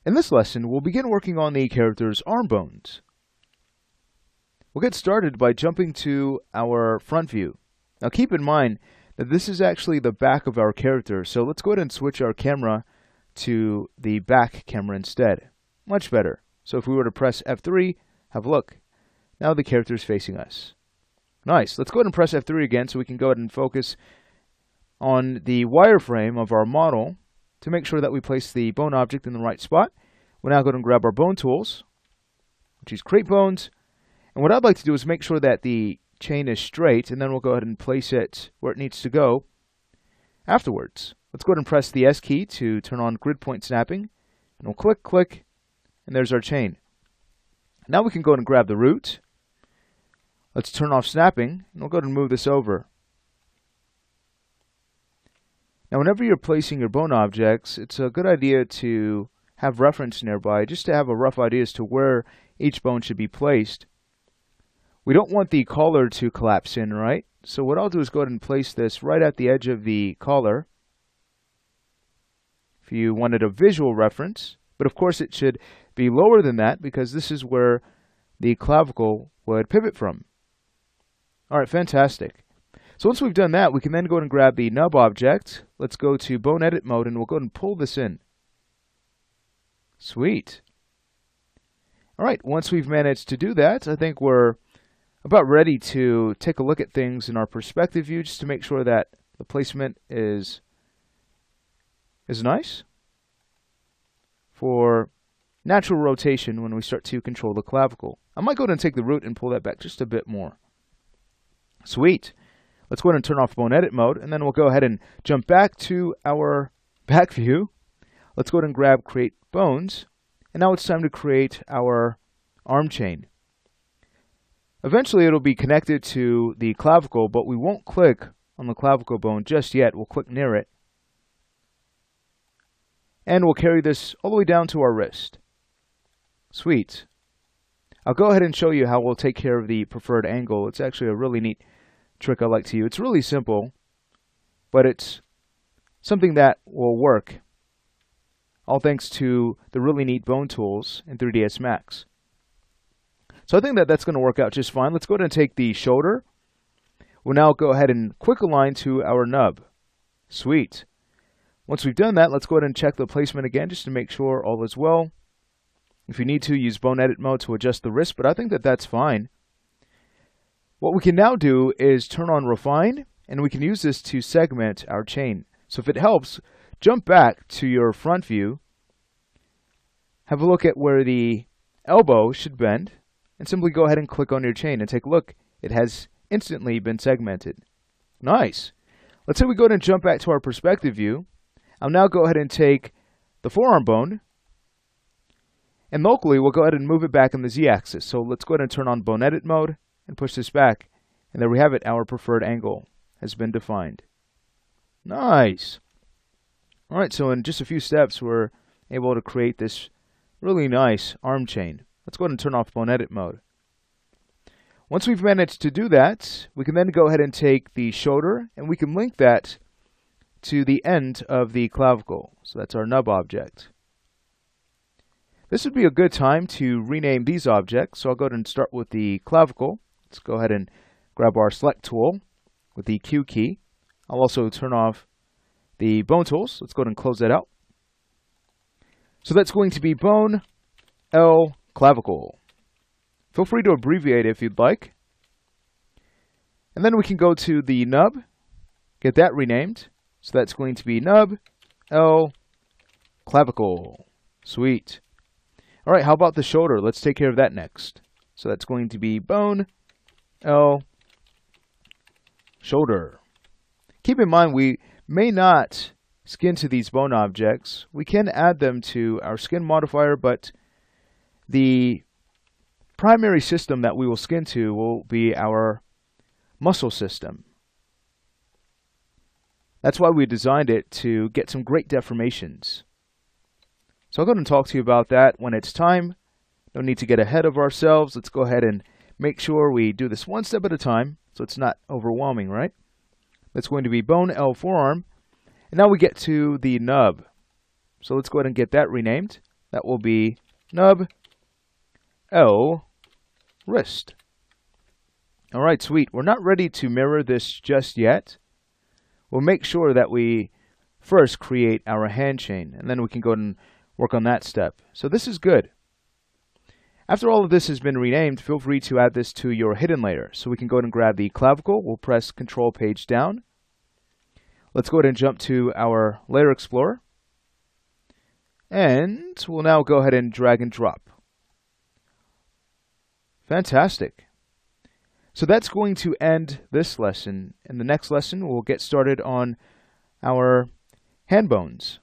In this lesson, we'll begin working on the character's arm bones. We'll get started by jumping to our front view. Now keep in mind that this is actually the back of our character, so let's go ahead and switch our camera to the back camera instead. Much better. So if we were to press F3, have a look. Now the character is facing us. Nice. Let's go ahead and press F3 again so we can go ahead and focus on the wireframe of our model to make sure that we place the bone object in the right spot. We'll now go ahead and grab our bone tools, which is create bones. And what I'd like to do is make sure that the chain is straight, and then we'll go ahead and place it where it needs to go afterwards. Let's go ahead and press the S key to turn on grid point snapping. And we'll click, click, and there's our chain. Now we can go ahead and grab the root. Let's turn off snapping, and we'll go ahead and move this over. Now whenever you're placing your bone objects, it's a good idea to have reference nearby, just to have a rough idea as to where each bone should be placed. We don't want the collar to collapse in, right? So what I'll do is go ahead and place this right at the edge of the collar. If you wanted a visual reference, but of course it should be lower than that because this is where the clavicle would pivot from. Alright, fantastic. So once we've done that, we can then go ahead and grab the nub object. Let's go to bone edit mode and we'll go ahead and pull this in. Sweet. Alright, once we've managed to do that, I think we're about ready to take a look at things in our perspective view just to make sure that the placement is nice for natural rotation when we start to control the clavicle. I might go ahead and take the root and pull that back just a bit more. Sweet. Let's go ahead and turn off bone edit mode, and then we'll go ahead and jump back to our back view. Let's go ahead and grab create bones, and now it's time to create our arm chain. Eventually it'll be connected to the clavicle, but we won't click on the clavicle bone just yet. We'll click near it. And we'll carry this all the way down to our wrist. Sweet. I'll go ahead and show you how we'll take care of the preferred angle. It's actually a really neat trick I like to use. It's really simple, but it's something that will work. All thanks to the really neat bone tools in 3ds Max. So I think that that's going to work out just fine. Let's go ahead and take the shoulder. We'll now go ahead and quick align to our nub. Sweet. Once we've done that, let's go ahead and check the placement again just to make sure all is well. If you need to, use bone edit mode to adjust the wrist, but I think that that's fine. What we can now do is turn on refine, and we can use this to segment our chain. So if it helps, jump back to your front view, have a look at where the elbow should bend, and simply go ahead and click on your chain and take a look. It has instantly been segmented. Nice. Let's say we go ahead and jump back to our perspective view. I'll now go ahead and take the forearm bone, and locally we'll go ahead and move it back on the z-axis. So let's go ahead and turn on bone edit mode and push this back. And there we have it. Our preferred angle has been defined. Nice. Alright, so in just a few steps we're able to create this really nice arm chain. Let's go ahead and turn off bone edit mode. Once we've managed to do that, we can then go ahead and take the shoulder and we can link that to the end of the clavicle. So that's our nub object. This would be a good time to rename these objects. So I'll go ahead and start with the clavicle. Let's go ahead and grab our select tool with the Q key. I'll also turn off the bone tools. Let's go ahead and close that out. So that's going to be bone L clavicle. Feel free to abbreviate if you'd like. And then we can go to the nub, get that renamed. So that's going to be nub L clavicle. Sweet. Alright, how about the shoulder? Let's take care of that next. So that's going to be bone L shoulder. Keep in mind we may not skin to these bone objects. We can add them to our skin modifier, but the primary system that we will skin to will be our muscle system. That's why we designed it, to get some great deformations. So I'll go ahead and talk to you about that when it's time. No need to get ahead of ourselves. Let's go ahead and make sure we do this one step at a time so it's not overwhelming, right? That's going to be bone L forearm. And now we get to the nub. So let's go ahead and get that renamed. That will be nub L wrist. All right, sweet. We're not ready to mirror this just yet. We'll make sure that we first create our hand chain, and then we can go and work on that step. So this is good. After all of this has been renamed, feel free to add this to your hidden layer. So we can go ahead and grab the clavicle. We'll press Control Page down. Let's go ahead and jump to our Layer Explorer. And we'll now go ahead and drag and drop. Fantastic. So that's going to end this lesson. In the next lesson, we'll get started on our hand bones.